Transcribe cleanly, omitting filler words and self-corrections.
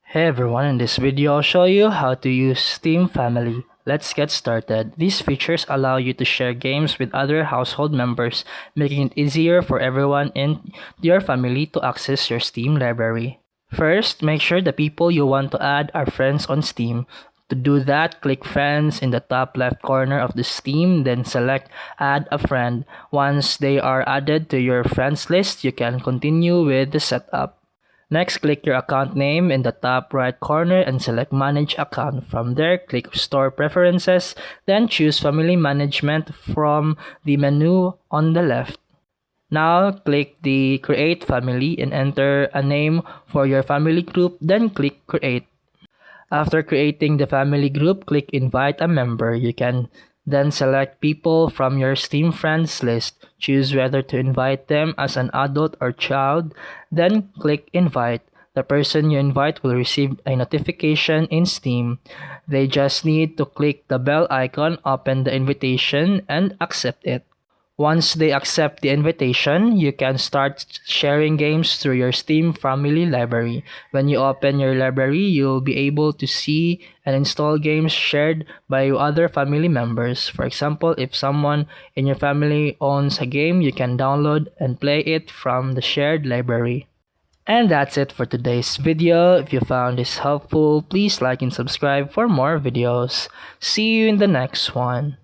Hey everyone, in this video I'll show you how to use Steam Family. Let's get started. These features allow you to share games with other household members, making it easier for everyone in your family to access your Steam library. First, make sure the people you want to add are friends on Steam. To do that, click Friends in the top left corner of the Steam, then select Add a Friend. Once they are added to your friends list, you can continue with the setup. Next, click your account name in the top right corner and select Manage Account. From there, click Store Preferences, then choose Family Management from the menu on the left. Now, click the Create Family and enter a name for your family group, then click Create. After creating the family group, click Invite a Member. You can then select people from your Steam friends list. Choose whether to invite them as an adult or child, then click Invite. The person you invite will receive a notification in Steam. They just need to click the bell icon, open the invitation, and accept it. Once they accept the invitation, you can start sharing games through your Steam Family library. When you open your library, you'll be able to see and install games shared by other family members. For example, if someone in your family owns a game, you can download and play it from the shared library. And that's it for today's video. If you found this helpful, please like and subscribe for more videos. See you in the next one.